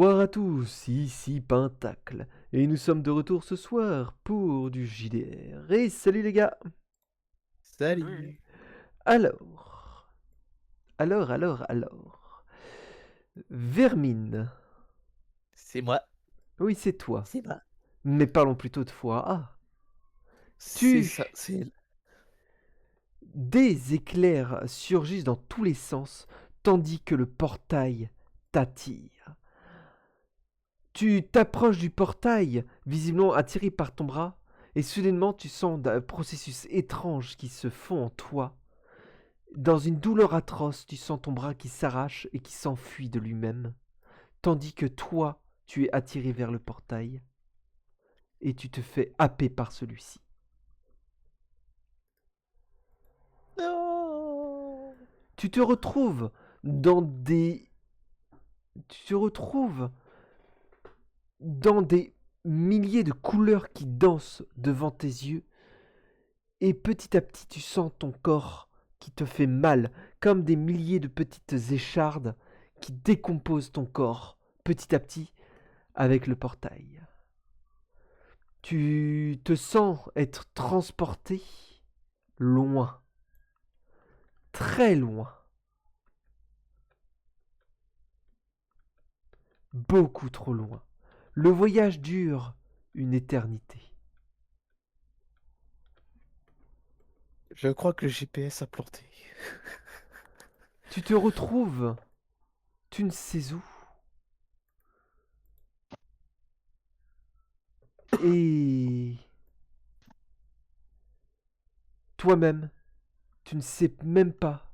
Bonjour à tous, ici Pentacle, et nous sommes de retour ce soir pour du JDR. Et salut les gars. Salut. Alors, alors. Vermine, C'est moi. oui c'est toi, C'est moi. mais parlons plutôt de fois. Ah, C'est tu... ça, c'est Des éclairs surgissent dans tous les sens, tandis que le portail t'attire. Tu t'approches du portail, visiblement attiré par ton bras, et soudainement tu sens un processus étrange qui se fond en toi. Dans une douleur atroce, tu sens ton bras qui s'arrache et qui s'enfuit de lui-même, tandis que toi, tu es attiré vers le portail et tu te fais happer par celui-ci. non. Tu te retrouves dans des... Tu te retrouves dans des milliers de couleurs qui dansent devant tes yeux et petit à petit tu sens ton corps qui te fait mal, comme des milliers de petites échardes qui décomposent ton corps petit à petit avec le portail. Tu te sens être transporté loin, très loin, beaucoup trop loin. Le voyage dure une éternité. Je crois que le GPS a planté. Tu te retrouves, tu ne sais où, et toi-même, tu ne sais même pas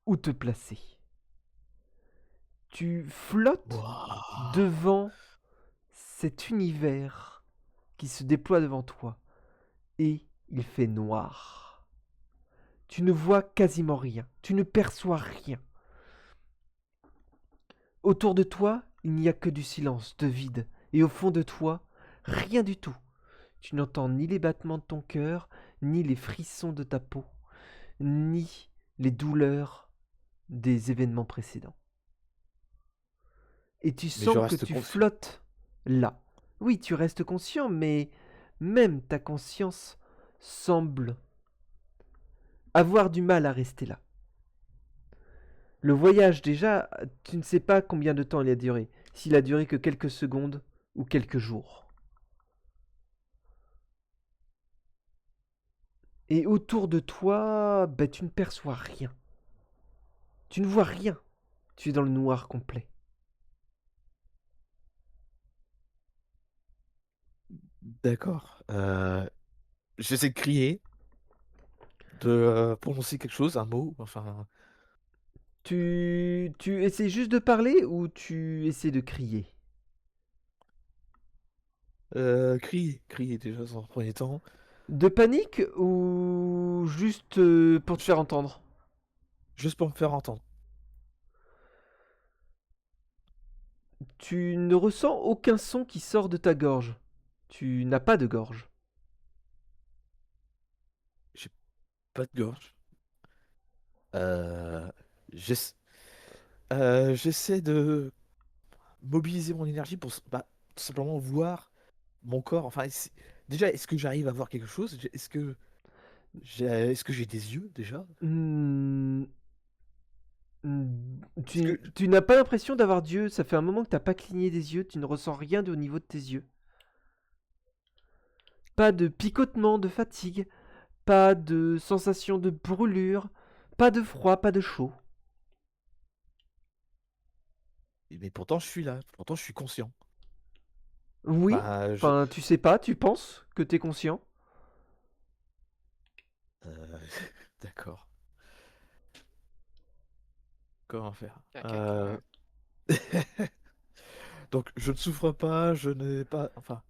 où te placer. Tu flottes Waouh. devant cet univers qui se déploie devant toi, et il fait noir. Tu ne vois quasiment rien, tu ne perçois rien. Autour de toi, il n'y a que du silence, de vide, et au fond de toi, rien du tout. Tu n'entends ni les battements de ton cœur, ni les frissons de ta peau, ni les douleurs des événements précédents. Et tu Mais je sens que reste tu conscient. flottes là. Oui, tu restes conscient, mais même ta conscience semble avoir du mal à rester là. Le voyage déjà, tu ne sais pas combien de temps il a duré, s'il a duré que quelques secondes ou quelques jours. Et autour de toi, ben, tu ne perçois rien. Tu ne vois rien. Tu es dans le noir complet. D'accord. J'essaie de crier, de prononcer quelque chose, un mot, enfin, Tu essaies juste de parler ou tu essaies de crier? crier déjà dans un premier temps, De panique ou juste pour te ju- faire entendre? juste pour me faire entendre. Tu ne ressens aucun son qui sort de ta gorge. Tu n'as pas de gorge. J'ai pas de gorge. Euh, j'essa- j'essaie de mobiliser mon énergie pour bah, tout simplement voir mon corps. Enfin, déjà, est-ce que j'arrive à voir quelque chose? Est-ce que j'ai des yeux déjà? Hmm, Est-ce que tu n'as pas l'impression d'avoir Dieu. Ça fait un moment que tu n'as pas cligné des yeux. Tu ne ressens rien au niveau de tes yeux. Pas de picotement, de fatigue. Pas de sensation de brûlure. Pas de froid, pas de chaud. mais pourtant je suis là, pourtant je suis conscient. Oui, Bah je enfin tu sais pas, tu penses que t'es conscient. euh, d'accord. Comment faire? Caca. Donc je ne souffre pas, je n'ai pas enfin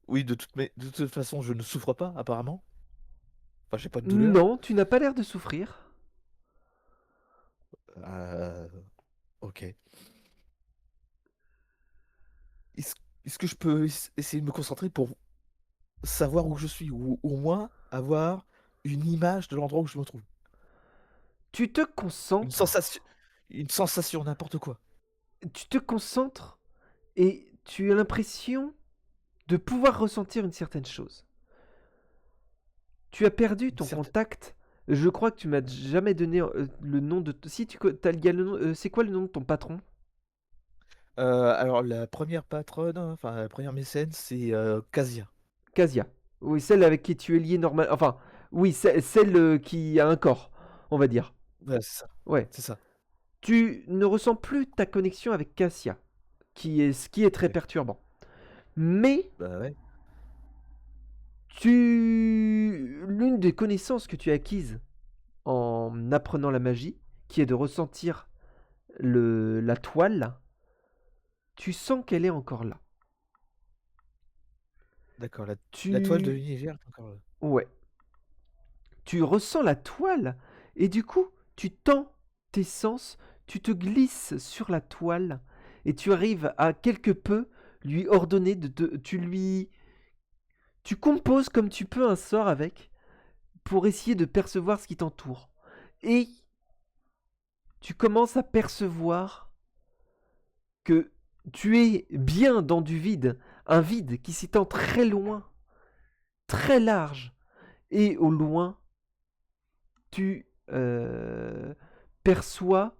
oui de toute façon je ne souffre pas apparemment. Enfin j'ai pas de douleur. Non, tu n'as pas l'air de souffrir. Euh, ok. Est-ce est-ce que je peux essayer de me concentrer pour savoir où je suis ou au moins avoir une image de l'endroit où je me trouve? Tu te Une concentres. sensation une sensation, n'importe quoi. tu te concentres et tu as l'impression de pouvoir ressentir une certaine chose. Tu as perdu Une ton certaine. contact. Je crois que tu m'as jamais donné le nom de. Si tu t'as, il y a le nom. C'est quoi le nom de ton patron? Alors la première patronne, enfin la première mécène, c'est Casia. Casia. Oui, celle avec qui tu es lié normal. Enfin, oui, celle qui a un corps, on va dire. Ouais, c'est ça. Ouais. C'est ça. Tu ne ressens plus ta connexion avec Cassia, ce qui est très Ok. perturbant. Mais Bah ouais. l'une des connaissances que tu as acquises en apprenant la magie, qui est de ressentir la toile, tu sens qu'elle est encore là. D'accord. La toile de Tu, l'univers est encore là. ouais, tu ressens la toile et du coup, tu tends tes sens, tu te glisses sur la toile et tu arrives à quelque peu lui ordonner tu composes comme tu peux un sort avec pour essayer de percevoir ce qui t'entoure. Et tu commences à percevoir que tu es bien dans du vide, un vide qui s'étend très loin, très large, et au loin, tu perçois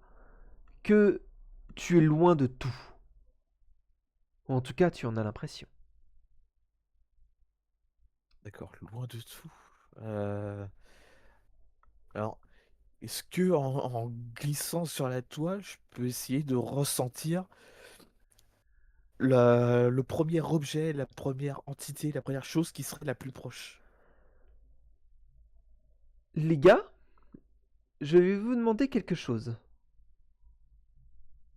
que tu es loin de tout. Ou en tout cas, tu en as l'impression. D'accord. Loin de tout. Euh, Alors, est-ce que en glissant sur la toile, je peux essayer de ressentir le premier objet, la première entité, la première chose qui serait la plus proche? Les gars, je vais vous demander quelque chose.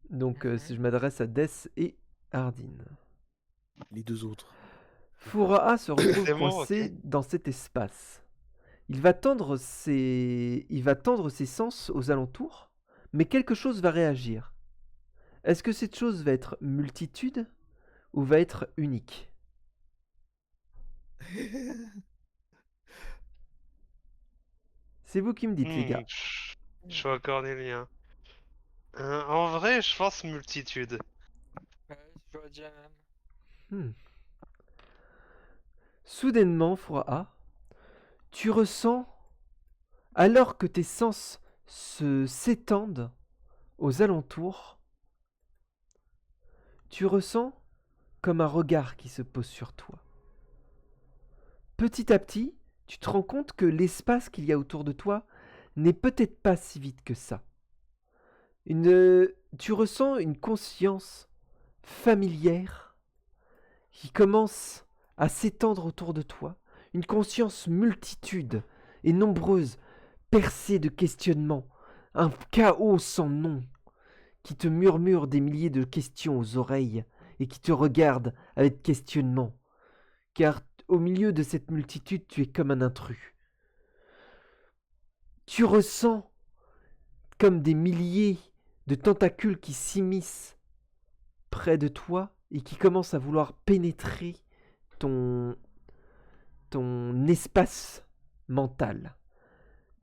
Donc, si Mhm. je m'adresse à Death et Hardin. Les deux autres. Je crois. Furaha se retrouve C'est moi, ok. coincé dans cet espace. Il va tendre ses sens aux alentours, mais quelque chose va réagir. Est-ce que cette chose va être multitude ou va être unique? C'est vous qui me dites, les gars. Je vois encore des liens. En vrai, je pense multitude. Ouais, je vois déjà même. Hmm. Soudainement, Furaha, tu ressens, alors que tes sens s'étendent aux alentours, tu ressens comme un regard qui se pose sur toi. Petit à petit, tu te rends compte que l'espace qu'il y a autour de toi n'est peut-être pas si vide que ça. Tu ressens une conscience familière qui commence à s'étendre autour de toi, une conscience multitude et nombreuse, percée de questionnements, un chaos sans nom qui te murmure des milliers de questions aux oreilles et qui te regarde avec questionnement, car au milieu de cette multitude, tu es comme un intrus. Tu ressens comme des milliers de tentacules qui s'immiscent près de toi et qui commencent à vouloir pénétrer ton, ton espace mental.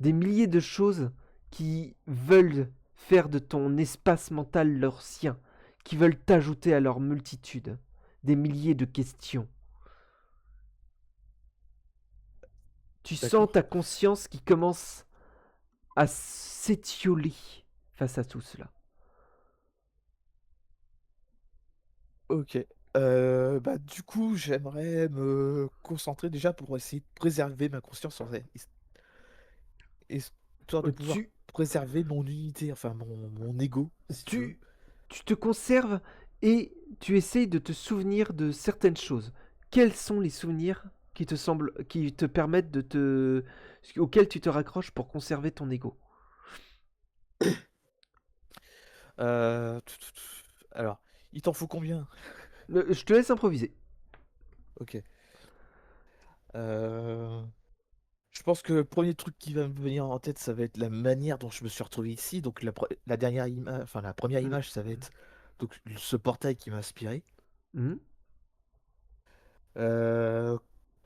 Des milliers de choses qui veulent faire de ton espace mental leur sien, qui veulent t'ajouter à leur multitude. Des milliers de questions. Tu sens D'accord. ta conscience qui commence à s'étioler face à tout cela. Ok. Bah, du coup, j'aimerais me concentrer déjà pour essayer de préserver ma conscience, histoire de pouvoir Tu, préserver mon unité, enfin mon ego, si tu veux. tu, tu te conserves et tu essayes de te souvenir de certaines choses. Quels sont les souvenirs qui te permettent auxquels tu te raccroches pour conserver ton ego? Alors, il t'en faut combien? Je te laisse improviser. Ok. Euh, Je pense que le premier truc qui va me venir en tête, ça va être la manière dont je me suis retrouvé ici. Donc la dernière image, enfin la première Mm. image, ça va être donc ce portail qui m'a inspiré. Mhm. Euh,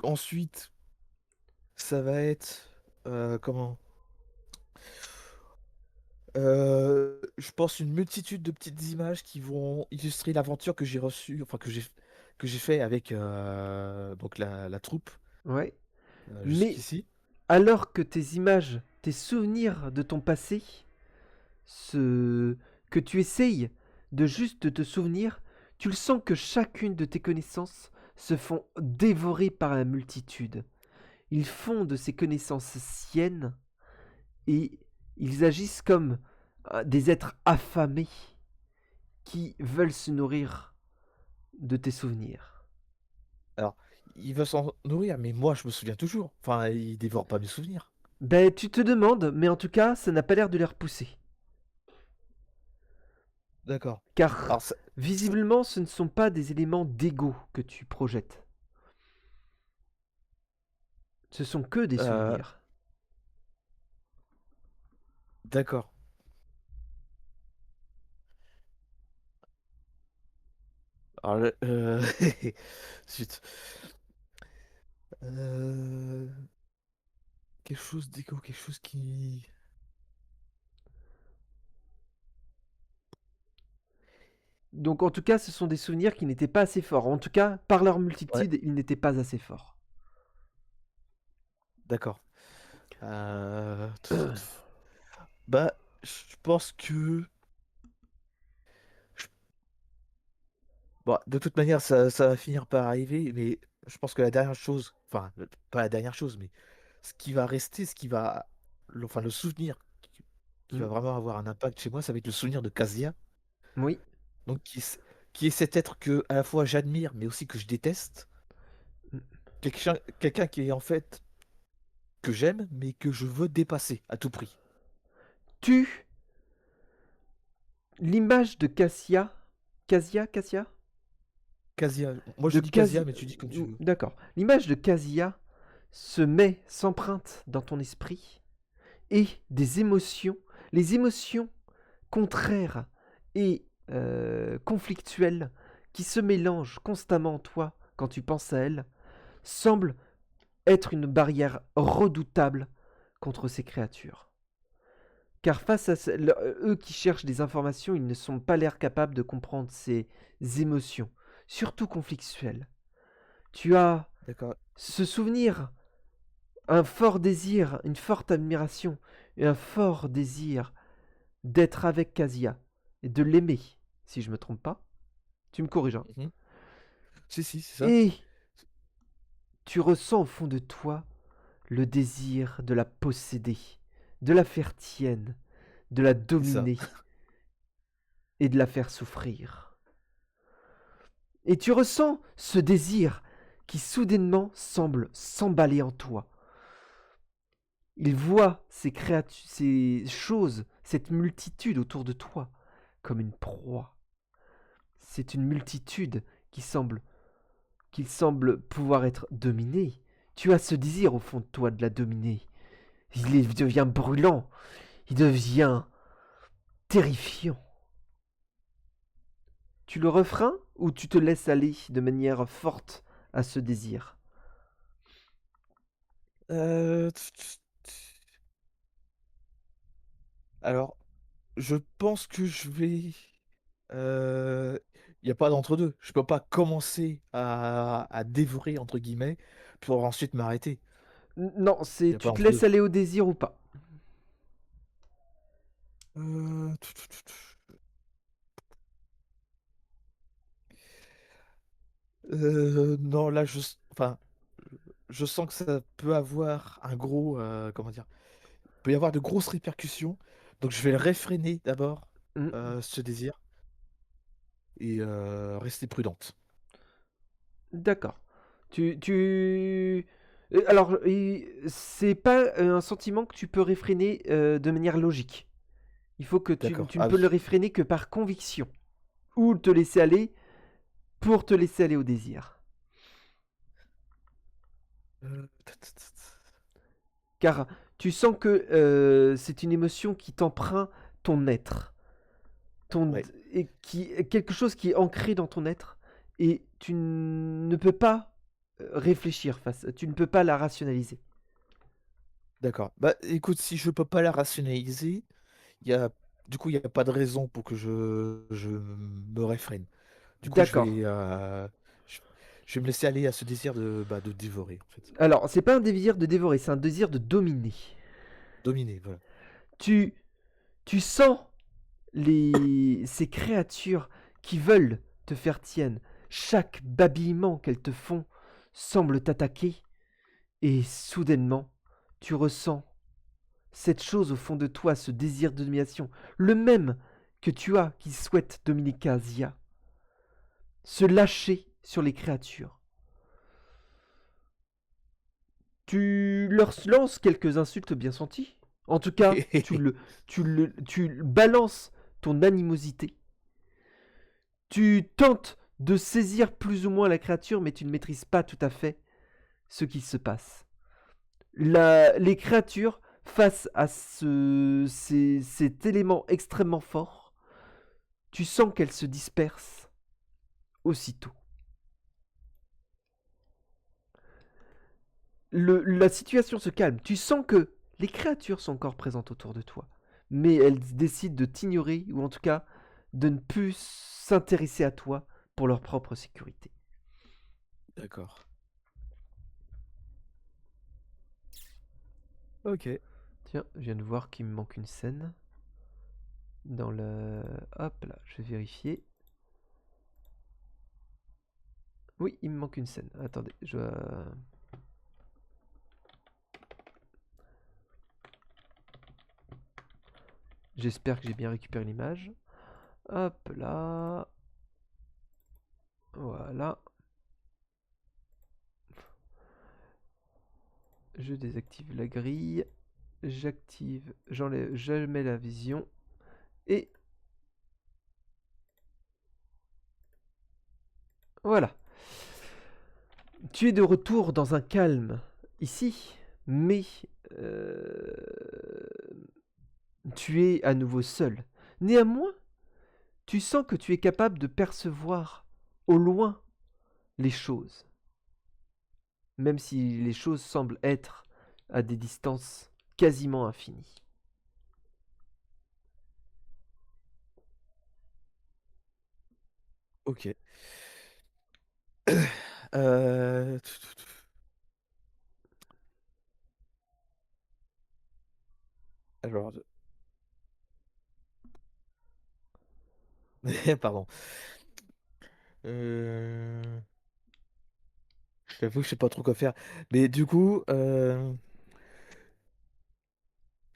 Ensuite, ça va être comment? Je pense une multitude de petites images qui vont illustrer l'aventure que j'ai reçue, enfin que j'ai fait avec donc la troupe Ouais. Mais jusqu'ici. alors que tes images, tes souvenirs de ton passé, ce que tu essayes de juste te souvenir, tu le sens que chacune de tes connaissances se font dévorer par la multitude. Ils font de ces connaissances siennes et ils agissent comme des êtres affamés qui veulent se nourrir de tes souvenirs. Alors, il veut s'en nourrir, mais moi, je me souviens toujours. Enfin, il dévore pas mes souvenirs. Ben, tu te demandes, mais en tout cas, ça n'a pas l'air de les repousser. D'accord. Car, Alors, visiblement, ce ne sont pas des éléments d'ego que tu projettes. Ce sont que des euh, souvenirs. d'accord. Alors, zut. Euh, Quelque chose d'égo, quelque chose qui... Donc, en tout cas, ce sont des souvenirs qui n'étaient pas assez forts. En tout cas, par leur Ouais, multitude, ils n'étaient pas assez forts. d'accord. Bah, je pense que... je- Bon, de toute manière, ça va finir par arriver, mais je pense que la dernière chose, enfin, pas la dernière chose, mais ce qui va rester, enfin, le souvenir qui Mm. va vraiment avoir un impact chez moi, ça va être le souvenir de Kasia, Oui. donc qui est cet être que à la fois j'admire, mais aussi que je déteste. Mm. Quelqu'un qui est en fait que j'aime, mais que je veux dépasser à tout prix. Tu, l'image de Cassia, Kasia, moi je de dis Kasia, Casia, mais tu dis comme tu veux. d'accord. L'image de Casia se met, s'emprunte dans ton esprit et des émotions, les émotions contraires et conflictuelles qui se mélangent constamment en toi quand tu penses à elle, semblent être une barrière redoutable contre ces créatures. Car face à eux qui cherchent des informations, ils ne sont pas l'air capables de comprendre ces émotions, surtout conflictuelles. Tu as D'accord. ce souvenir, un fort désir, une forte admiration et un fort désir d'être avec Kasia et de l'aimer, si je me trompe pas. Tu me corriges, hein. Mhm. Si, c'est ça. Et tu ressens au fond de toi le désir de la posséder, de la faire tienne, de la C'est ça. dominer et de la faire souffrir. Et tu ressens ce désir qui soudainement semble s'emballer en toi. Il voit ces créatures, ces choses, cette multitude autour de toi comme une proie. C'est une multitude qu'il semble pouvoir être dominée. Tu as ce désir au fond de toi de la dominer. Devient brûlant, il devient terrifiant. Tu le refrains ou tu te laisses aller de manière forte à ce désir? Euh, Alors, je pense que je vais. Il n'y a pas d'entre-deux. Je peux pas commencer à dévorer, entre guillemets, pour ensuite m'arrêter. Non, Il c'est n'y a pas tu te d'entre-deux. laisses aller au désir ou pas. Euh, non, là, enfin, je sens que ça peut avoir un gros. Comment dire? Il peut y avoir de grosses répercussions. Donc, je vais le réfréner d'abord, Mm, ce désir, et rester prudente. d'accord. Alors, c'est pas un sentiment que tu peux réfréner de manière logique. Il faut que D'accord. tu ne Ah peux le oui. réfréner que par conviction. Ou te laisser aller pour te laisser aller au désir. Euh, Car tu sens que c'est une émotion qui t'empreint ton être. Ouais, Et quelque chose qui est ancré dans ton être. Et tu ne peux pas réfléchir face. Tu ne peux pas la rationaliser. d'accord. Bah, écoute, si je peux pas la rationaliser, il y a Du coup, il n'y a pas de raison pour que je me réfrène. Du coup, D'accord. je, je vais me laisser aller à ce désir de dévorer, en fait. Alors, c'est pas un désir de dévorer, c'est un désir de dominer. Dominer, voilà. Tu, tu sens ces créatures qui veulent te faire tienne. Chaque babillement qu'elles te font semble t'attaquer. Et soudainement, tu ressens cette chose au fond de toi, ce désir de domination, le même que tu as qui souhaite dominer Kazia. Se lâcher sur les créatures. Tu leur lances quelques insultes bien senties. En tout cas, tu balances ton animosité. Tu tentes de saisir plus ou moins la créature, mais tu ne maîtrises pas tout à fait ce qui se passe. Les créatures, face à cet élément extrêmement fort, tu sens qu'elles se dispersent aussitôt. La situation se calme. Tu sens que les créatures sont encore présentes autour de toi, mais elles décident de t'ignorer, ou en tout cas de ne plus s'intéresser à toi pour leur propre sécurité. D'accord. Ok. Tiens, je viens de voir qu'il me manque une scène. Dans le... Hop là, je vais vérifier. Oui, il me manque une scène. Attendez, j'espère que j'ai bien récupéré l'image. Hop là. Voilà. Je désactive la grille. J'active, j'enlève, je mets la vision. Et voilà. Tu es de retour dans un calme ici, mais tu es à nouveau seul. Néanmoins, tu sens que tu es capable de percevoir au loin les choses, même si les choses semblent être à des distances quasiment infinies. Ok. Euh, Alors, pardon. Euh, J'avoue que je sais pas trop quoi faire. Mais du coup,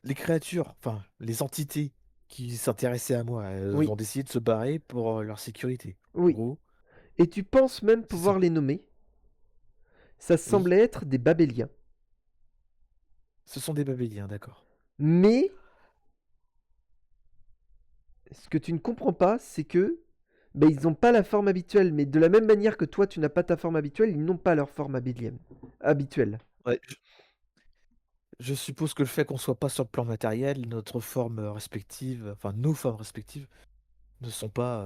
les créatures, enfin, les entités qui s'intéressaient à moi, elles Oui, ont décidé de se barrer pour leur sécurité. En oui. gros, Et tu penses même c'est ça. pouvoir les nommer. Ça Oui. semblait être des Babéliens. Ce sont des Babéliens, d'accord. Mais ce que tu ne comprends pas, c'est que ben, ils n'ont pas la forme habituelle. Mais de la même manière que toi, tu n'as pas ta forme habituelle, ils n'ont pas leur forme habituelle. Ouais, je suppose que le fait qu'on soit pas sur le plan matériel, notre forme respective, enfin nos formes respectives, ne sont pas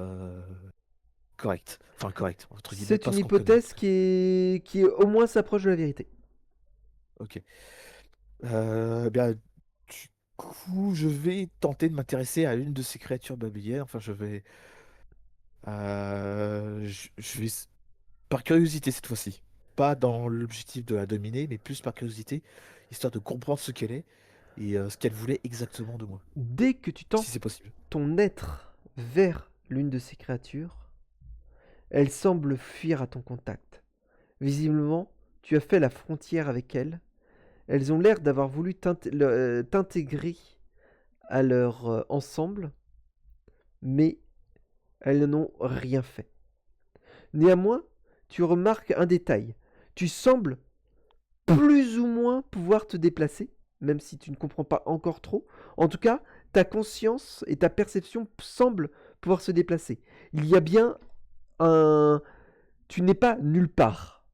correctes. Enfin correctes, entre guillemets, C'est pas une ce qu'on connaît. hypothèse qui au moins s'approche de la vérité. Ok. Bien, du coup, je vais tenter de m'intéresser à une de ces créatures babéliennes. Enfin, je vais par curiosité cette fois-ci. Pas dans l'objectif de la dominer, mais plus par curiosité, histoire de comprendre ce qu'elle est et ce qu'elle voulait exactement de moi, Dès que tu tends si c'est possible. ton être vers l'une de ces créatures, elle semble fuir à ton contact. Visiblement, tu as fait la frontière avec elles. Elles ont l'air d'avoir voulu t'intégrer à leur ensemble, mais elles n'ont rien fait. Néanmoins, tu remarques un détail. Tu sembles plus ou moins pouvoir te déplacer, même si tu ne comprends pas encore trop. En tout cas, ta conscience et ta perception semblent pouvoir se déplacer. Il y a bien un... Tu n'es pas nulle part.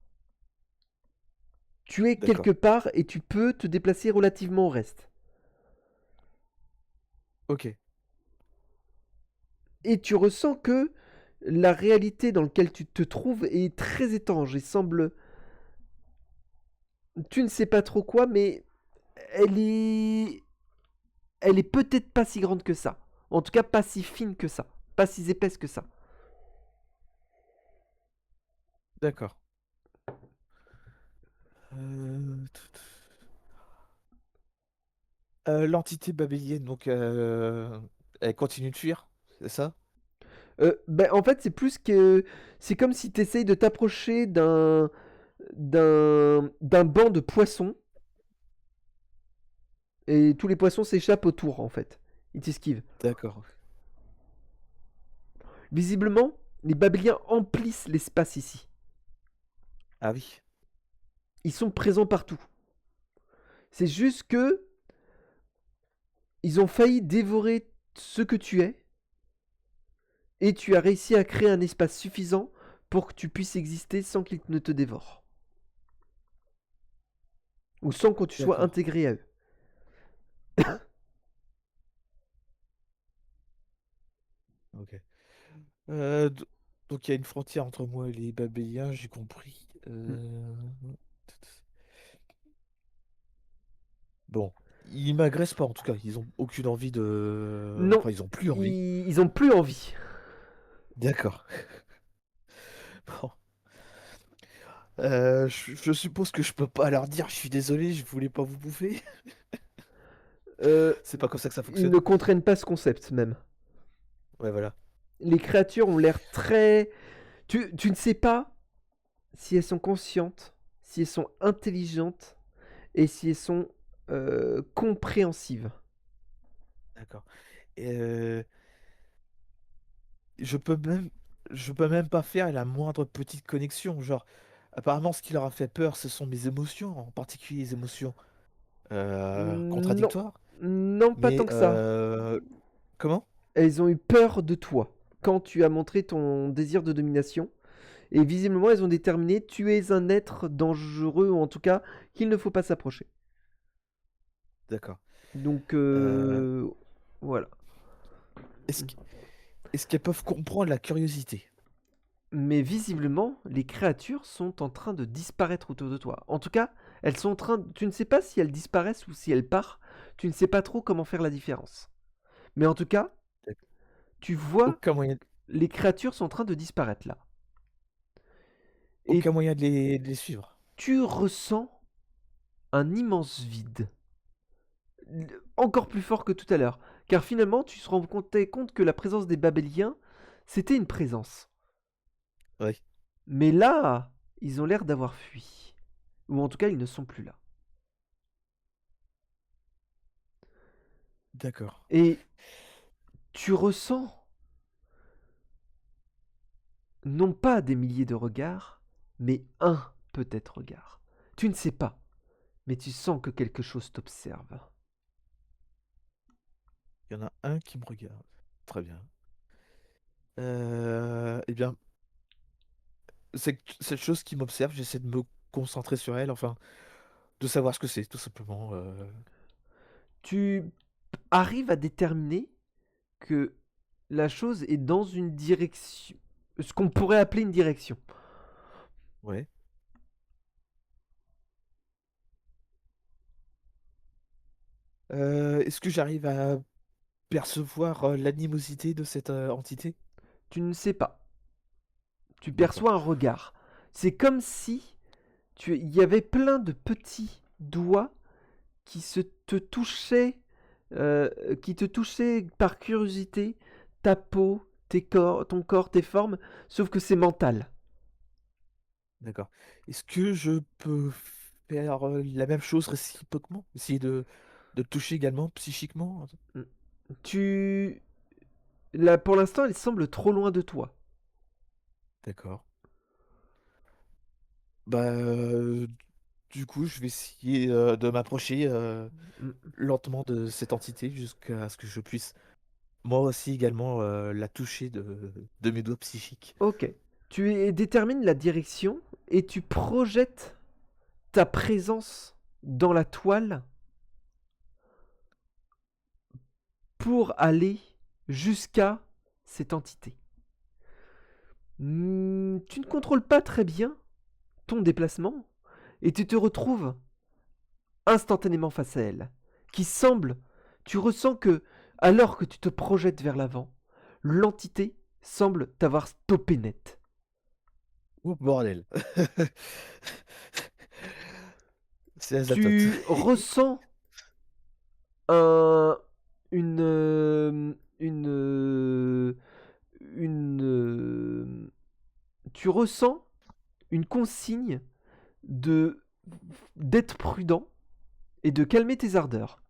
Tu es quelque D'accord. part et tu peux te déplacer relativement au reste. Ok. Et tu ressens que la réalité dans laquelle tu te trouves est très étrange et semble... Tu ne sais pas trop quoi, mais elle est... Elle est peut-être pas si grande que ça. En tout cas, pas si fines que ça. Pas si épaisses que ça. D'accord. Euh, L'entité babélienne, donc, elle continue de fuir, c'est ça? Ben, en fait, c'est plus que... C'est comme si tu essayes de t'approcher d'un banc de poissons. Et tous les poissons s'échappent autour, en fait. Ils t'esquivent. D'accord. Visiblement, les Babéliens emplissent l'espace ici. Ah oui, Ils sont présents partout. C'est juste que ils ont failli dévorer ce que tu es, et tu as réussi à créer un espace suffisant pour que tu puisses exister sans qu'ils ne te dévorent. Ou sans que tu sois d'accord. intégré à eux. Ok. Donc il y a une frontière entre moi et les babéliens, j'ai compris. Bon, ils m'agressent pas en tout cas, ils ont aucune envie de... Non, Enfin, ils ont plus envie. ils ont plus envie. D'accord. Bon. Je suppose que je peux pas leur dire, je suis désolé, je voulais pas vous bouffer. Euh, C'est pas comme ça que ça ils fonctionne. ne comprennent pas ce concept même. Ouais, voilà. Les créatures ont l'air très... Tu ne sais pas si elles sont conscientes, si elles sont intelligentes, et si elles sont compréhensives. D'accord. Et, je peux même... Je peux même pas faire la moindre petite connexion. Genre, apparemment, ce qui leur a fait peur, ce sont mes émotions, en particulier les émotions Non, contradictoires. non, pas Mais tant que ça. comment? Elles ont eu peur de toi quand tu as montré ton désir de domination. Et visiblement, elles ont déterminé tu es un être dangereux, ou en tout cas qu'il ne faut pas s'approcher. D'accord. Donc, Euh, voilà. est-ce qu'- est-ce qu'elles peuvent comprendre la curiosité? Mais visiblement, les créatures sont en train de disparaître autour de toi. En tout cas, elles sont en train... Tu ne sais pas si elles disparaissent ou si elles partent. Tu ne sais pas trop comment faire la différence. Mais en tout cas, D'accord. tu vois, Aucun moyen, les créatures sont en train de disparaître là. Et aucun moyen de les suivre. tu ressens un immense vide. Encore plus fort que tout à l'heure. Car finalement, tu te rends compte que la présence des Babéliens, c'était une présence. Oui, Mais là, ils ont l'air d'avoir fui. Ou en tout cas, ils ne sont plus là. d'accord. Et tu ressens non pas des milliers de regards, mais un peut-être regard. Tu ne sais pas, mais tu sens que quelque chose t'observe. Il y en a un qui me regarde. Très bien. Eh bien, cette chose qui m'observe, j'essaie de me concentrer sur elle, enfin, de savoir ce que c'est, tout simplement. Tu arrives à déterminer que la chose est dans une direction, ce qu'on pourrait appeler une direction. Ouais. Est-ce que j'arrive à percevoir l'animosité de cette entité? Tu ne sais pas. Tu D'accord. perçois un regard. C'est comme si il y avait plein de petits doigts qui te touchaient, qui te touchaient par curiosité, ta peau, ton corps, tes formes, sauf que c'est mental. D'accord. Est-ce que je peux faire la même chose réciproquement? Essayer de le toucher également psychiquement? Mm. Tu, là, pour l'instant, elle semble trop loin de toi. D'accord. Bah, du coup, je vais essayer de m'approcher Mm. lentement de cette entité jusqu'à ce que je puisse moi aussi également la toucher de mes doigts psychiques. Ok. Détermines la direction et tu projettes ta présence dans la toile pour aller jusqu'à cette entité. Tu ne contrôles pas très bien ton déplacement et tu te retrouves instantanément face à elle, qui semble, tu ressens que Alors que tu te projettes vers l'avant, l'entité semble t'avoir stoppé net. Oh bordel. C'est Azathoth. Tu ressens un, une, euh, une, euh, une, tu ressens une consigne de d'être prudent et de calmer tes ardeurs.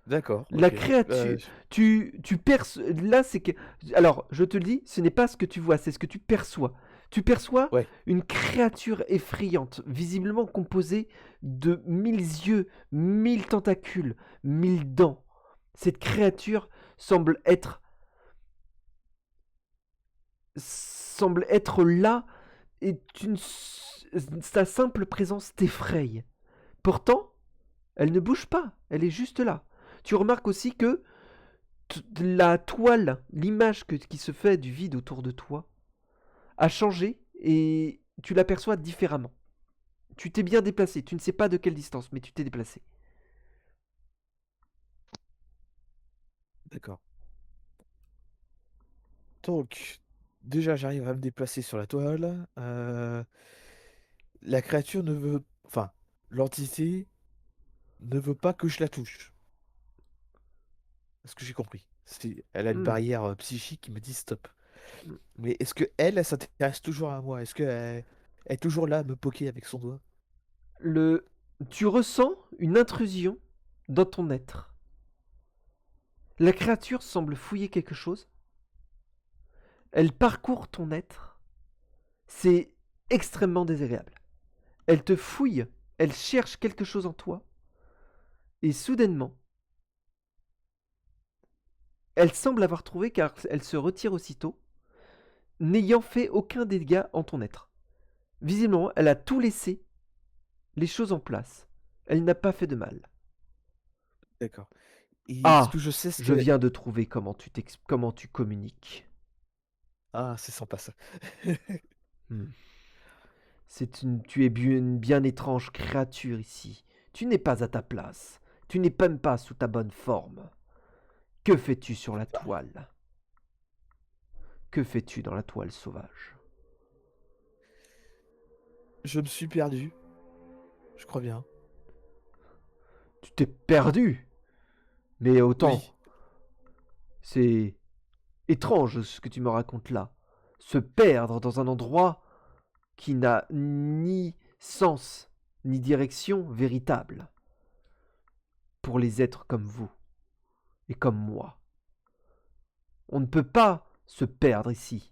D'accord, La ok. créature, tu perçois, là c'est que, alors je te le dis, ce n'est pas ce que tu vois, c'est ce que tu perçois. Tu perçois Ouais, une créature effrayante, visiblement composée de 1000 yeux, 1000 tentacules, 1000 dents. Cette créature semble être là et sa simple présence t'effraie. Pourtant, elle ne bouge pas, elle est juste là. Tu remarques aussi que la toile, l'image qui se fait du vide autour de toi, a changé et tu l'aperçois différemment. Tu t'es bien déplacé, tu ne sais pas de quelle distance, mais tu t'es déplacé. d'accord. Donc, déjà, j'arrive à me déplacer sur la toile. La créature ne veut... Enfin, l'entité ne veut pas que je la touche. C'est ce que j'ai compris. Elle a une Hmm, barrière psychique qui me dit stop. hmm. Mais est-ce que elle s'intéresse toujours à moi? Est-ce qu'elle elle est toujours là à me poker avec son doigt? Le... Tu ressens une intrusion dans ton être. La créature semble fouiller quelque chose. Elle parcourt ton être. C'est extrêmement désagréable. Elle te fouille, elle cherche quelque chose en toi, et soudainement, elle semble avoir trouvé car elle se retire aussitôt, n'ayant fait aucun dégât en ton être. Visiblement, elle a tout laissé, les choses en place. Elle n'a pas fait de mal. D'accord. Et ce Ah, que je sais, c'est je que... viens de trouver comment tu communiques. Ah, c'est sympa ça. Hmm. Tu es une bien étrange créature ici. Tu n'es pas à ta place. Tu n'es même pas sous ta bonne forme. Que fais-tu sur la toile? Que fais-tu dans la toile sauvage? Je me suis perdu, je crois bien. Tu t'es perdu. Mais autant, Oui, c'est étrange ce que tu me racontes là. Se perdre dans un endroit qui n'a ni sens ni direction véritable pour les êtres comme vous et comme moi. On ne peut pas se perdre ici.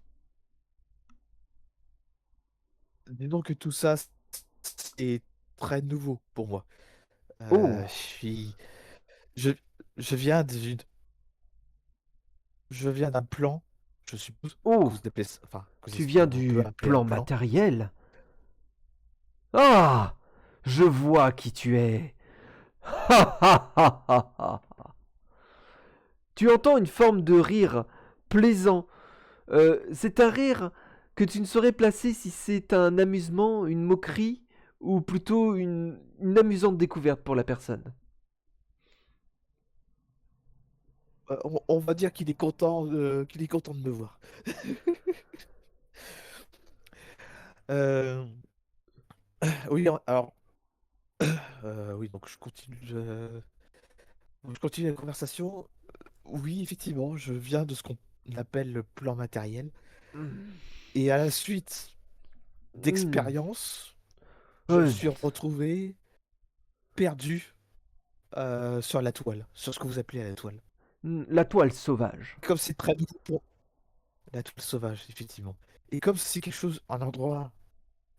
disons que tout ça, c'est très nouveau pour moi. Oh, Je suis... Je, je viens d'une... Je viens d'un plan, je suppose que oh, vous appelez ça... Enfin, tu viens on peut du appeler un plan plan. matériel. Ah, je vois qui tu es. Ha ha ha ha ha. Tu entends une forme de rire plaisant. C'est un rire que tu ne saurais placer si c'est un amusement, une moquerie, ou plutôt une amusante découverte pour la personne. On va dire qu'il est content de me voir. Euh, oui, alors... oui, donc je continue la conversation. Oui, effectivement, je viens de ce qu'on appelle le plan matériel. Hmm. Et à la suite Hmm. d'expérience, je me Ouais. suis retrouvé perdu sur la toile, sur ce que vous appelez la toile. La toile sauvage. Comme c'est très nouveau pour la toile sauvage, effectivement. Et comme c'est quelque chose, un endroit,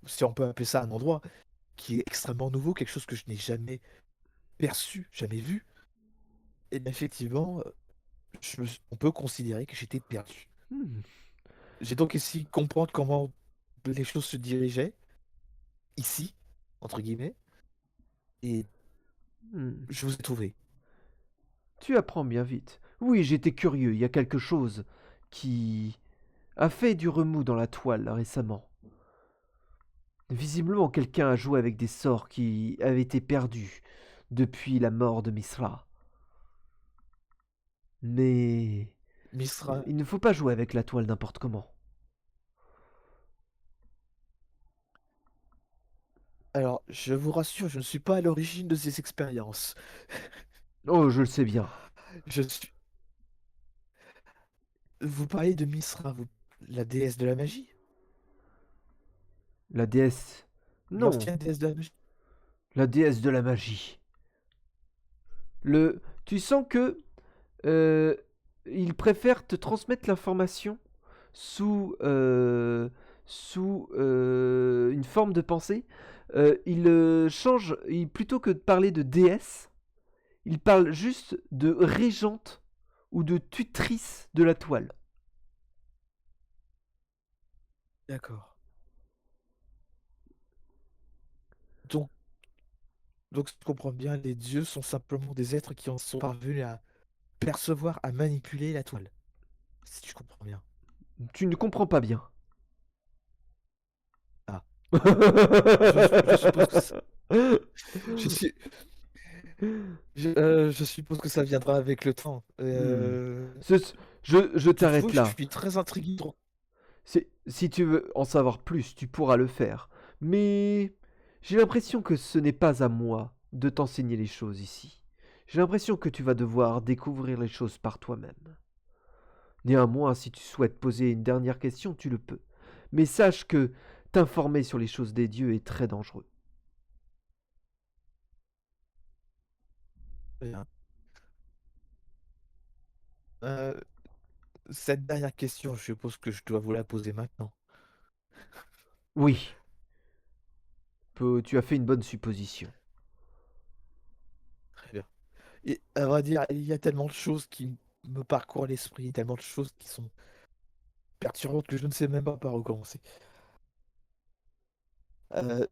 si on peut appeler ça un endroit, qui est extrêmement nouveau, quelque chose que je n'ai jamais perçu, jamais vu, et bien effectivement, on peut considérer que j'étais perdu. Hmm. J'ai donc essayé de comprendre comment les choses se dirigeaient, ici, entre guillemets, et Hmm. je vous ai trouvé. Tu apprends bien vite. Oui, j'étais curieux. Il y a quelque chose qui a fait du remous dans la toile récemment. Visiblement, quelqu'un a joué avec des sorts qui avaient été perdus depuis la mort de Misra. Mais Misra. il ne faut pas jouer avec la toile n'importe comment. Alors, je vous rassure, je ne suis pas à l'origine de ces expériences. Oh, je le sais bien. Je suis... Vous parlez de Misra, la déesse de la magie? La déesse... Non, L'ancienne déesse de la magie? la déesse de la magie. Tu sens que il préfère te transmettre l'information sous, une forme de pensée. Il change, plutôt que de parler de déesse, il parle juste de régente ou de tutrice de la toile. D'accord. Donc, donc, si je comprends bien, les dieux sont simplement des êtres qui en sont parvenus à percevoir, à manipuler la toile. Si je comprends bien. Tu ne comprends pas bien. Ah. Je suppose que ça... Je suis... je suppose que ça viendra avec le temps. Je t'arrête Toutefois, je là. suis très intrigué. Si tu veux en savoir plus, tu pourras le faire. Mais j'ai l'impression que ce n'est pas à moi de t'enseigner les choses ici. J'ai l'impression que tu vas devoir découvrir les choses par toi-même. Néanmoins, si tu souhaites poser une dernière question, tu le peux. Mais sache que t'informer sur les choses des dieux est très dangereux. Bien. Cette dernière question, je suppose que je dois vous la poser maintenant. Oui, tu as fait une bonne supposition. Très bien. Et à vrai dire, il y a tellement de choses qui me parcourent l'esprit, tellement de choses qui sont perturbantes que je ne sais même pas par où commencer. Euh,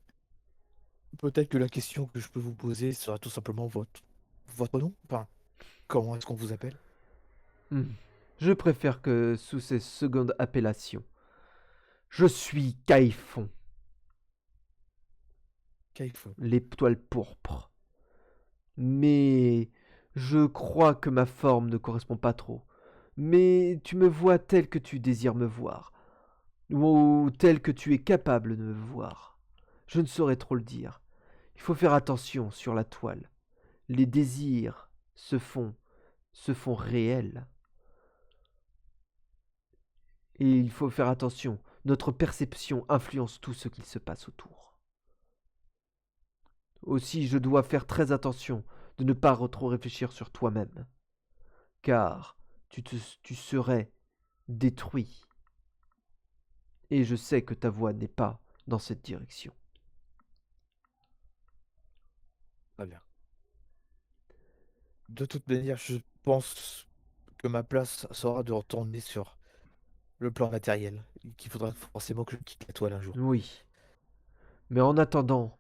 Peut-être que la question que je peux vous poser sera tout simplement votre nom. Enfin, comment est-ce qu'on vous appelle? Hmm. Je préfère que sous ces secondes appellations. Je suis Caïphon, Kaifo. l'étoile pourpre. Mais je crois que ma forme ne correspond pas trop. Mais tu me vois tel que tu désires me voir, ou tel que tu es capable de me voir. Je ne saurais trop le dire. Il faut faire attention sur la toile. Les désirs se font réels. Et il faut faire attention. Notre perception influence tout ce qu'il se passe autour. Aussi, je dois faire très attention de ne pas trop réfléchir sur toi-même, car tu serais détruit. Et je sais que ta voix n'est pas dans cette direction. Très bien. De toute manière, je pense que ma place sera de retourner sur le plan matériel. Qu'il faudra forcément que je quitte la toile un jour. Oui. Mais en attendant,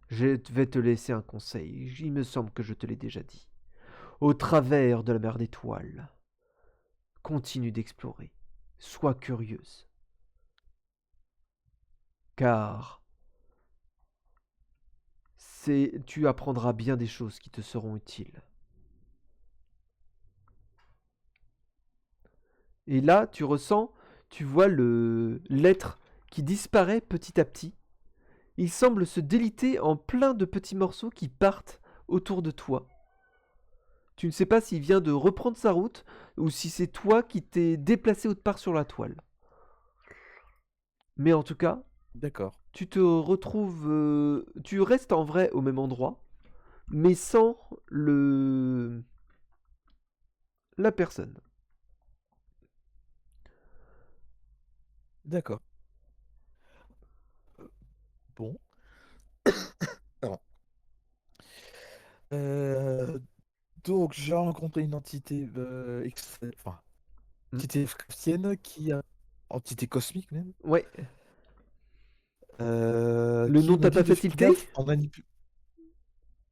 je vais te laisser un conseil. Il me semble que je te l'ai déjà dit. Au travers de la mer d'étoiles, continue d'explorer. Sois curieuse. Car tu apprendras bien des choses qui te seront utiles. Et là, tu vois l'être qui disparaît petit à petit. Il semble se déliter en plein de petits morceaux qui partent autour de toi. Tu ne sais pas s'il vient de reprendre sa route ou si c'est toi qui t'es déplacé autre part sur la toile. Mais en tout cas, D'accord. tu te retrouves... tu restes en vrai au même endroit, mais sans la personne. D'accord. Bon. Alors, euh, donc, j'ai rencontré une entité, enfin, Hmm. entité Lovecraftienne qui a... Entité cosmique même. Ouais. Le Qui nom me t'a dit pas de fait faire tilter? gaffe en manipulant...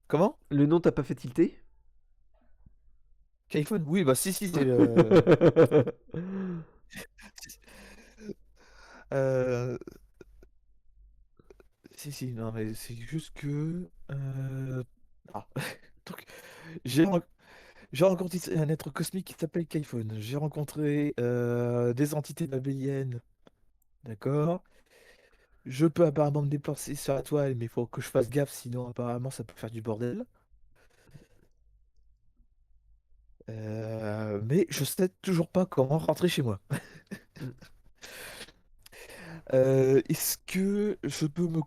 Comment? Le nom t'a pas fait tilter? Kaiphone? Oui, bah si, c'est le... Euh, si, non, mais c'est juste que... Ah. J'ai ren- j'ai rencontré un être cosmique qui s'appelle Kaifon. J'ai rencontré des entités babéliennes. D'accord. Je peux apparemment me déplacer sur la toile, mais il faut que je fasse gaffe, sinon apparemment ça peut faire du bordel. Mais je sais toujours pas comment rentrer chez moi. Mm. Est-ce que je peux me...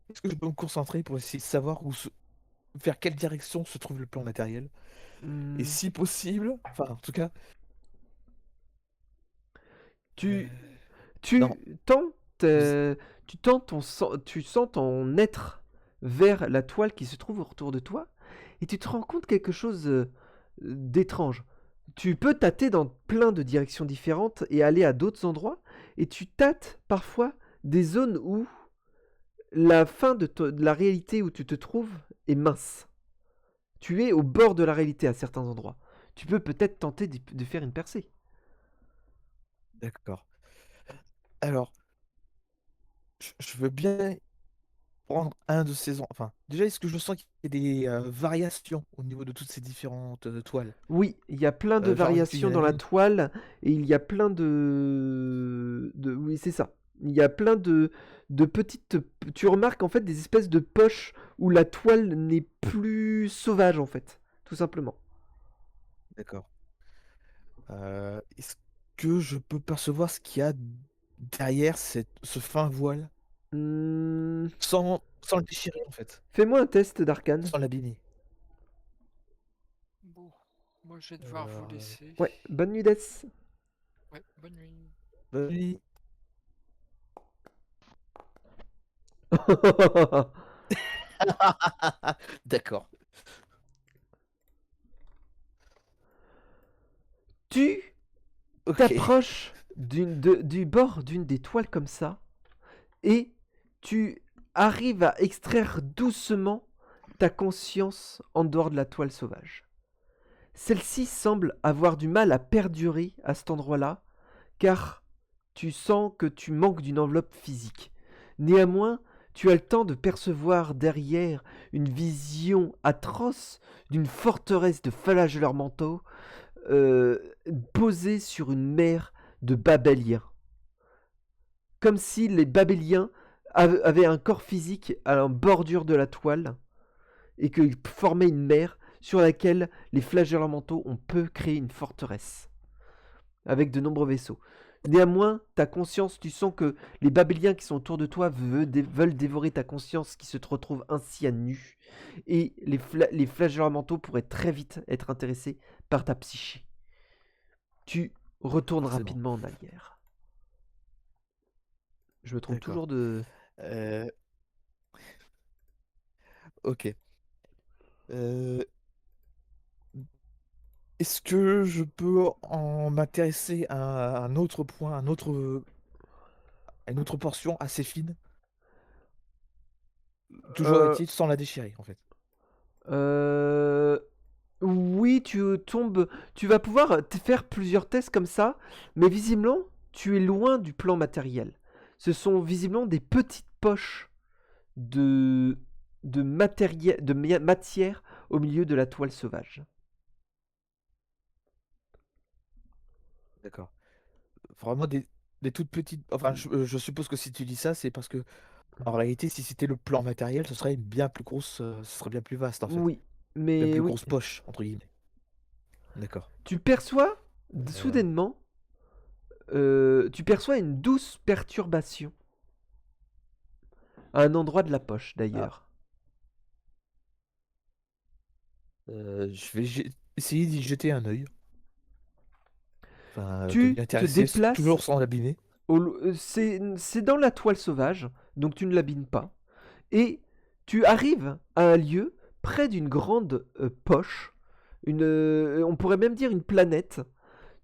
Est-ce que je peux me concentrer pour essayer de savoir vers quelle direction se trouve le plan matériel? Et Hmm. si possible, enfin en tout cas, Tu, euh, non, tu tends, vous- tu tends tu sens ton être vers la toile qui se trouve autour de toi et tu te rends compte quelque chose d'étrange. Tu peux tâter dans plein de directions différentes et aller à d'autres endroits et tu tâtes parfois des zones où la fin de la réalité où tu te trouves est mince. Tu es au bord de la réalité à certains endroits. Tu peux peut-être tenter de faire une percée. d'accord. Alors, je veux bien prendre un de ces... Enfin, déjà, est-ce que je sens qu'il y a des variations au niveau de toutes ces différentes toiles? Oui, il y a plein de Genre, est-ce qu'il y variations en a dans la une... toile et il y a plein oui, c'est ça. Il y a plein de petites... Tu remarques en fait des espèces de poches où la toile n'est plus sauvage en fait, tout simplement. D'accord. Est-ce que je peux percevoir ce qu'il y a derrière ce fin voile Hmm, sans le déchirer en fait, Fais-moi un test d'arcane. sans l'abîmer? Bon, moi je vais devoir vous Alors, laisser. Ouais, bonne nuit Des. Ouais, bonne nuit. bonne nuit. D'accord. Tu Ok. t'approches du bord d'une des toiles comme ça et tu arrives à extraire doucement ta conscience en dehors de la toile sauvage. Celle-ci semble avoir du mal à perdurer à cet endroit-là, car tu sens que tu manques d'une enveloppe physique. Néanmoins, tu as le temps de percevoir derrière une vision atroce d'une forteresse de flagelleurs mentaux euh, posée sur une mer de Babéliens. Comme si les Babéliens avaient un corps physique à la bordure de la toile et qu'ils formaient une mer sur laquelle les flagellants mentaux ont peu créé une forteresse avec de nombreux vaisseaux. Néanmoins, ta conscience, tu sens que les Babéliens qui sont autour de toi veulent dévorer ta conscience qui se te retrouve ainsi à nu. Et les flagellants mentaux pourraient très vite être intéressés par ta psyché. Tu retournes Forcément. rapidement en arrière. Je me trompe D'accord. toujours de... Euh, ok. Euh, Est-ce que je peux en m'intéresser à un autre point, à une autre portion assez fine? Toujours Euh, est-il sans la déchirer, en fait. euh, Oui, tu vas pouvoir faire plusieurs tests comme ça, mais visiblement, tu es loin du plan matériel. Ce sont visiblement des petites poches de, matière au milieu de la toile sauvage. D'accord. Vraiment des toutes petites... Enfin, je suppose que si tu dis ça, c'est parce que, en réalité, si c'était le plan matériel, ce serait une bien plus grosse... ce serait bien plus vaste, en fait. Oui, Bien mais plus oui. grosse poche, entre guillemets. D'accord. Tu perçois Euh, soudainement, tu perçois une douce perturbation à un endroit de la poche ah, d'ailleurs. je vais essayer d'y jeter un œil. Enfin, de m'y Tu te intéresser, déplaces toujours sans l'abîmer. c'est dans la toile sauvage, donc tu ne l'abîmes pas. Et tu arrives à un lieu près d'une grande poche, on pourrait même dire une planète.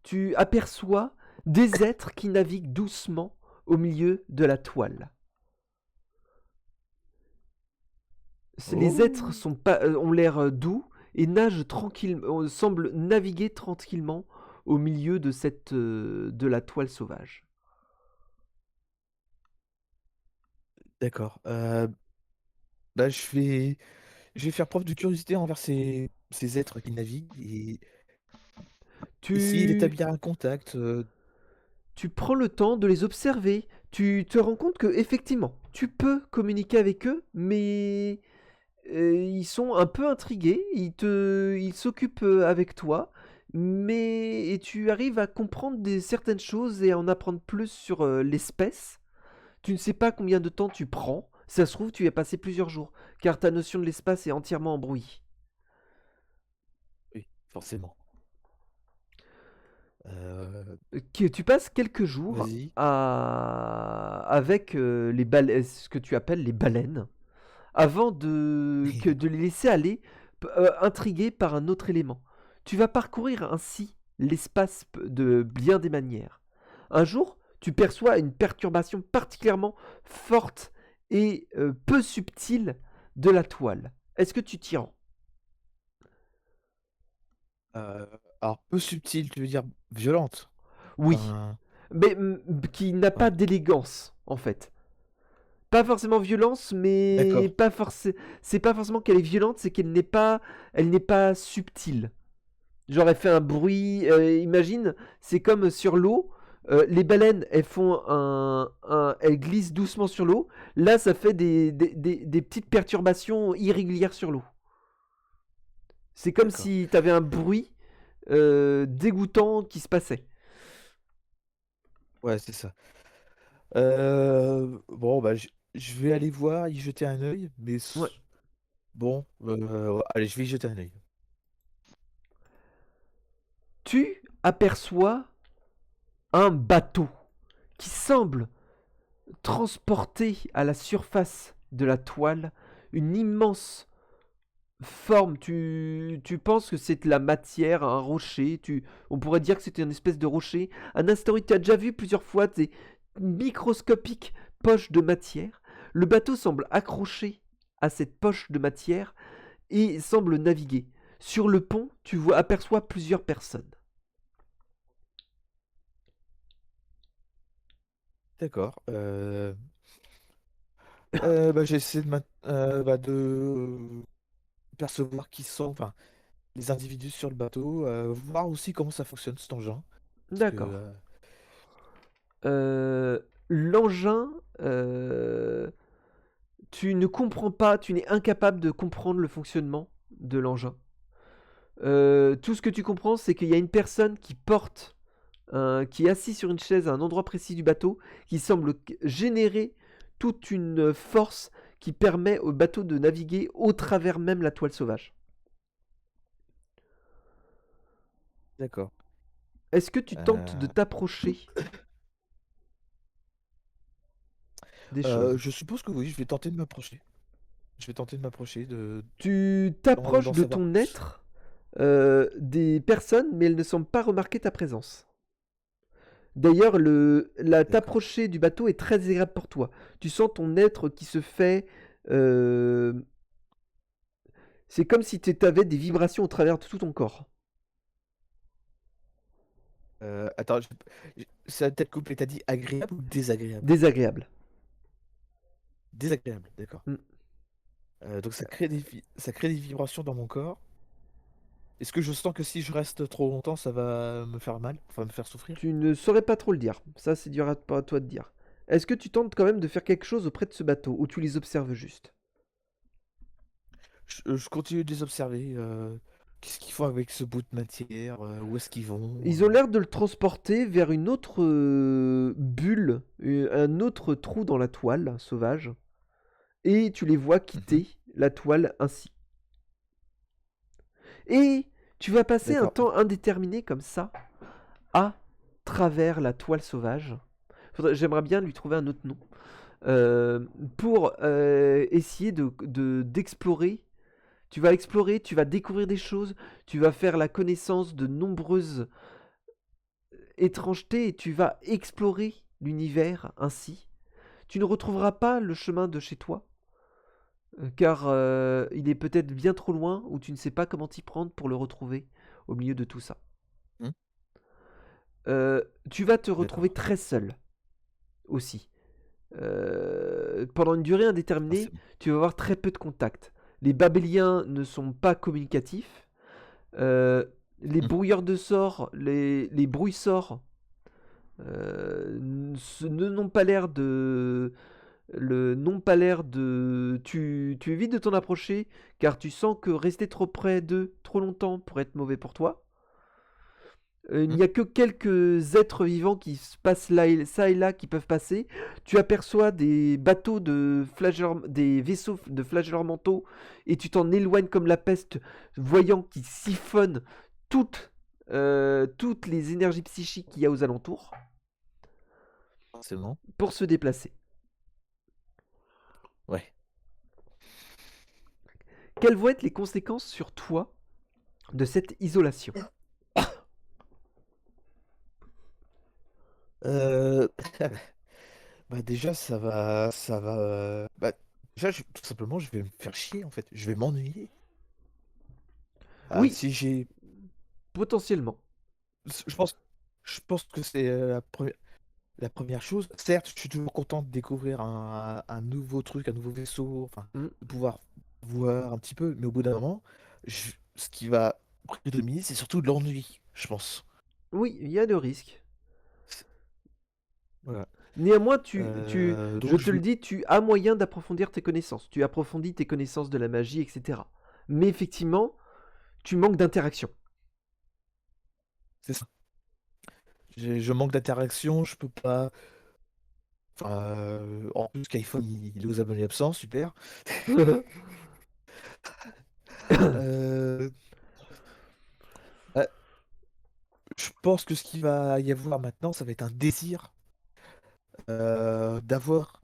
Tu aperçois des êtres qui naviguent doucement au milieu de la toile. Les êtres Oh, ont l'air doux et nagent tranquillement, semblent naviguer tranquillement au milieu de la toile sauvage. d'accord. Bah, je vais je vais faire preuve de curiosité envers ces êtres qui naviguent et essayer Tu, d'établir un contact. tu prends le temps de les observer. Tu te rends compte que effectivement, tu peux communiquer avec eux, mais ils sont un peu intrigués. Ils s'occupent avec toi, mais et tu arrives à comprendre certaines choses et à en apprendre plus sur l'espèce. Tu ne sais pas combien de temps tu prends. Si ça se trouve, tu y as passé plusieurs jours, car ta notion de l'espace est entièrement embrouillée. Oui, forcément. Que tu passes quelques jours Vas-y. avec les baleines, ce que tu appelles les baleines, avant de les laisser aller, intrigués par un autre élément. Tu vas parcourir ainsi l'espace de bien des manières. Un jour, tu perçois une perturbation particulièrement forte et peu subtile de la toile. Est-ce que tu t'y rends? Euh, alors, peu subtile, tu veux dire violente? Oui, Enfin, mais qui n'a pas ouais, d'élégance, en fait. Pas forcément violence, mais d'accord, pas forcément. C'est pas forcément qu'elle est violente, c'est elle n'est pas subtile. J'aurais fait un bruit. Imagine, c'est comme sur l'eau. Les baleines, elles glissent doucement sur l'eau. Là, ça fait des petites perturbations irrégulières sur l'eau. C'est comme d'accord. si t'avais un bruit dégoûtant qui se passait. Ouais, c'est ça. Bon, bah, je vais aller voir, y jeter un œil, mais Ouais. bon, allez, je vais y jeter un œil. Tu aperçois un bateau qui semble transporter à la surface de la toile une immense forme. Tu penses que c'est de la matière, un rocher. On pourrait dire que c'était une espèce de rocher. Un astéroïde, tu as déjà vu plusieurs fois des microscopiques poches de matière. Le bateau semble accroché à cette poche de matière et semble naviguer. Sur le pont, aperçois plusieurs personnes. D'accord. Bah, j'essaie de percevoir qui sont, enfin, les individus sur le bateau, voir aussi comment ça fonctionne cet engin. Parce que, D'accord. L'engin, euh, tu ne comprends pas, tu n'es incapable de comprendre le fonctionnement de l'engin. Tout ce que tu comprends, c'est qu'il y a une personne qui est assise sur une chaise à un endroit précis du bateau, qui semble générer toute une force qui permet au bateau de naviguer au travers même la toile sauvage. d'accord. Est-ce que tu tentes de Euh, t'approcher des choses? je suppose que oui, je vais tenter de m'approcher. Je vais tenter de m'approcher, Tu t'approches d'en de savoir ton plus. être, des personnes, mais elles ne semblent pas remarquer ta présence. D'ailleurs, D'accord. t'approcher du bateau est très agréable pour toi. Tu sens ton être qui se fait. euh, c'est comme si tu avais des vibrations au travers de tout ton corps. Attends, ça a peut-être coupé. T'as dit agréable ou désagréable? Désagréable. Désagréable, d'accord. Mm. Donc ça crée des vibrations dans mon corps. Est-ce que je sens que si je reste trop longtemps, ça va me faire mal? Enfin, me faire souffrir? Tu ne saurais pas trop le dire. Ça, c'est dur à toi de dire. Est-ce que tu tentes quand même de faire quelque chose auprès de ce bateau ou tu les observes juste? Je continue de les observer. Qu'est-ce qu'ils font avec ce bout de matière? Où est-ce qu'ils vont? Ils ont l'air de le transporter vers une autre bulle, un autre trou dans la toile sauvage. Et tu les vois Mhm. quitter la toile ainsi. Et tu vas passer un D'accord. temps indéterminé comme ça à travers la toile sauvage. J'aimerais bien lui trouver un autre nom. Euh, pour essayer d'explorer. Tu vas explorer, tu vas découvrir des choses, tu vas faire la connaissance de nombreuses étrangetés et tu vas explorer l'univers ainsi. Tu ne retrouveras pas le chemin de chez toi, car il est peut-être bien trop loin ou tu ne sais pas comment t'y prendre pour le retrouver au milieu de tout ça. Hmm. Tu vas te retrouver D'accord. très seul aussi. Pendant une durée indéterminée, Forcément. tu vas avoir très peu de contacts. Les Babéliens ne sont pas communicatifs. Euh, les Mm. brouilleurs de sorts, les brouille-sorts n'ont pas l'air de... n'ont pas l'air de... Tu évites de t'en approcher car tu sens que rester trop près d'eux trop longtemps pourrait être mauvais pour toi. Il Mm. n'y a que quelques êtres vivants qui se passent là ça et là qui peuvent passer. Tu aperçois des bateaux des vaisseaux de flagelleurs mentaux et tu t'en éloignes comme la peste, voyant qu'ils siphonnent toutes les énergies psychiques qu'il y a aux alentours Forcément. pour se déplacer. Ouais. Quelles vont être les conséquences sur toi de cette isolation? Euh, Bah déjà, bah, déjà, tout simplement, je vais me faire chier, en fait. Je vais m'ennuyer. Oui, Si j'ai... potentiellement. Je pense, je pense que c'est la première chose. Certes, je suis toujours content de découvrir un nouveau truc, un nouveau vaisseau, enfin, Mm. de pouvoir voir un petit peu, mais au bout d'un moment, ce qui va prédominer, c'est surtout de l'ennui, je pense. Oui, il y a de risques. Voilà. Néanmoins, je Donc, te le dis, tu as moyen d'approfondir tes connaissances. Tu approfondis tes connaissances de la magie, etc. Mais effectivement, tu manques d'interaction. c'est ça. Je manque d'interaction, je peux pas. Enfin, en plus, qu'iPhone, il est aux abonnés absents, super. Euh, euh, je pense que ce qu'il va y avoir maintenant, ça va être un désir d'avoir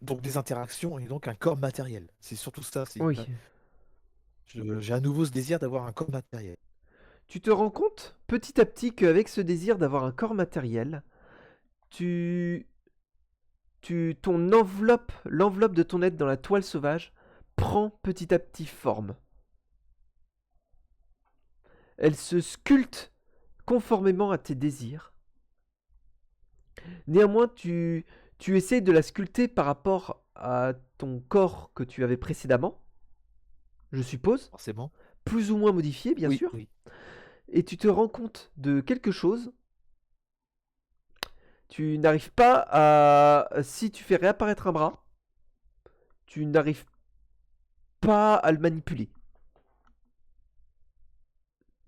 donc des interactions et donc un corps matériel. C'est surtout ça. Oui. J'ai à nouveau ce désir d'avoir un corps matériel. Tu te rends compte petit à petit qu'avec ce désir d'avoir un corps matériel, tu, l'enveloppe de ton être dans la toile sauvage prend petit à petit forme. Elle se sculpte conformément à tes désirs. Néanmoins, tu essaies de la sculpter par rapport à ton corps que tu avais précédemment, je suppose, Forcément. plus ou moins modifié, bien Oui, sûr, oui. et tu te rends compte de quelque chose. Tu n'arrives pas à... Si tu fais réapparaître un bras, tu n'arrives pas à le manipuler.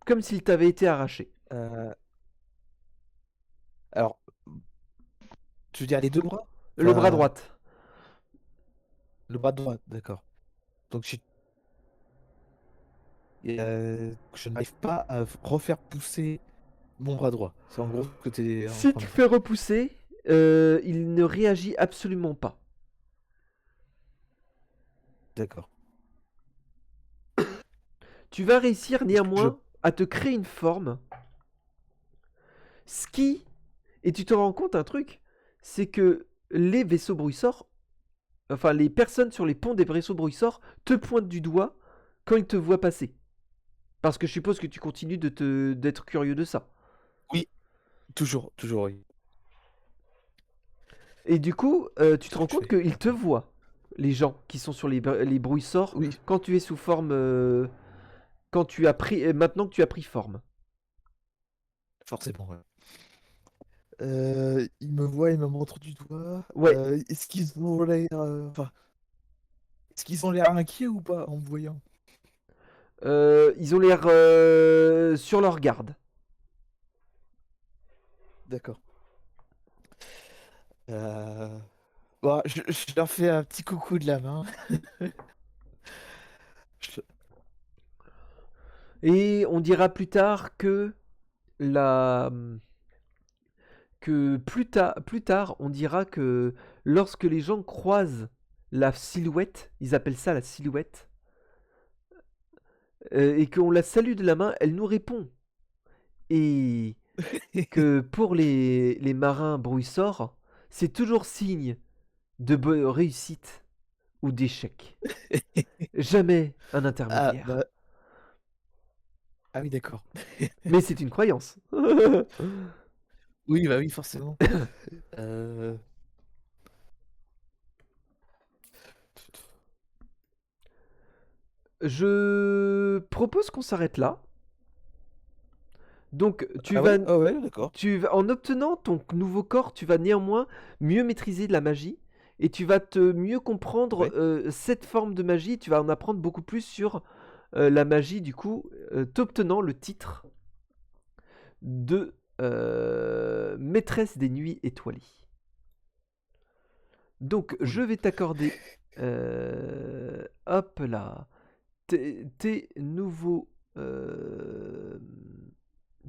Comme s'il t'avait été arraché. Euh, alors, tu veux dire les deux bras? Le bras Enfin, droit. le bras droit, d'accord. Donc, je n'arrive pas à refaire pousser mon bras droit. C'est en gros ce que tu es en Si train tu de fais dire. repousser, il ne réagit absolument pas. D'accord. Tu vas réussir Je... néanmoins à te créer une forme. Ski. Et tu te rends compte un truc, c'est que les vaisseaux brouillisseurs, enfin les personnes sur les ponts des vaisseaux brouillisseurs te pointent du doigt quand ils te voient passer. Parce que je suppose que tu continues d'être curieux de ça. Oui, toujours, toujours, oui. Et du coup, tu te Ce que rends je compte fais. qu'ils te voient, les gens qui sont sur les brouillisseurs, Oui, quand tu es sous forme. Quand tu as pris. Maintenant que tu as pris forme. forcément, ouais. Il me voit, il me montre du doigt. Ouais, Est-ce qu'ils ont l'air, enfin, est-ce qu'ils ont l'air inquiets ou pas en me voyant? ils ont l'air sur leur garde. D'accord. Bon, je leur fais un petit coucou de la main. Je- Et on dira plus tard que la. Que plus tard, on dira que lorsque les gens croisent la silhouette, ils appellent ça la silhouette, et qu'on la salue de la main, elle nous répond. Et que pour les marins brouisseurs, c'est toujours signe de réussite ou d'échec. Jamais un Ah, intermédiaire. bah, ah oui, d'accord. Mais c'est une croyance. Oui, bah oui, forcément. Euh, Je propose qu'on s'arrête là. Donc, Ah ouais? Ah ouais, d'accord. en obtenant ton nouveau corps, tu vas néanmoins mieux maîtriser la magie et tu vas te mieux comprendre Ouais. cette forme de magie. Tu vas en apprendre beaucoup plus sur la magie, du coup, t'obtenant le titre de maîtresse des nuits étoilées. Donc, Cool. je vais t'accorder, hop là, tes nouveaux,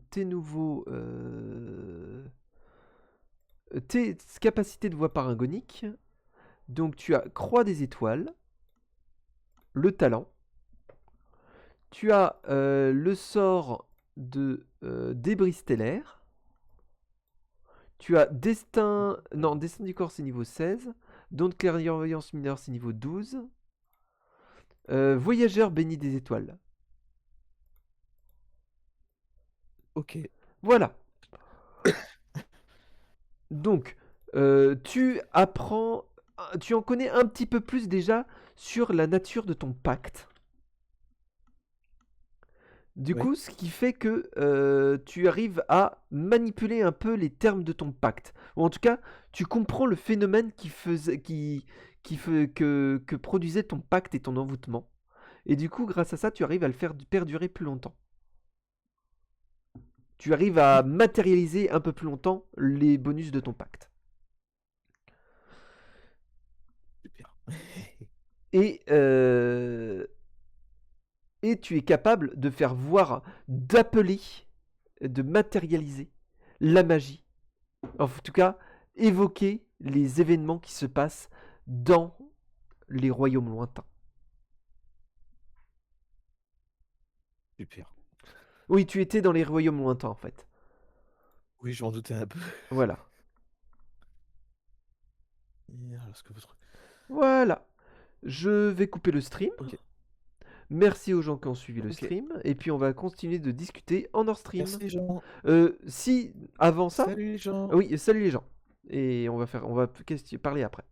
tes nouveaux, tes capacités de voix paragonique. Donc, tu as Croix des étoiles, le talent. Tu as le sort de débris stellaire. Tu as destin. Non, destin du corps, c'est niveau 16. Don de clairvoyance mineure, c'est niveau 12. Voyageur béni des étoiles. Ok. Voilà. Donc, tu apprends. Tu en connais un petit peu plus déjà sur la nature de ton pacte. Du Ouais. coup, ce qui fait que tu arrives à manipuler un peu les termes de ton pacte. Ou en tout cas, tu comprends le phénomène que produisait ton pacte et ton envoûtement. Et du coup, grâce à ça, tu arrives à le faire perdurer plus longtemps. Tu arrives à matérialiser un peu plus longtemps les bonus de ton pacte. Super. Et, et tu es capable de faire voir, d'appeler, de matérialiser la magie. En tout cas, évoquer les événements qui se passent dans les royaumes lointains. Super. Oui, tu étais dans les royaumes lointains en fait. Oui, je m'en doutais un peu. Voilà. Et alors, ce que votre... Voilà. Je vais couper le stream. Ok. Merci aux gens qui ont suivi le Ok. stream. Et puis on va continuer de discuter en hors stream. Merci les gens. Si avant ça. Salut les gens. Oui, salut les gens. Et on va parler après.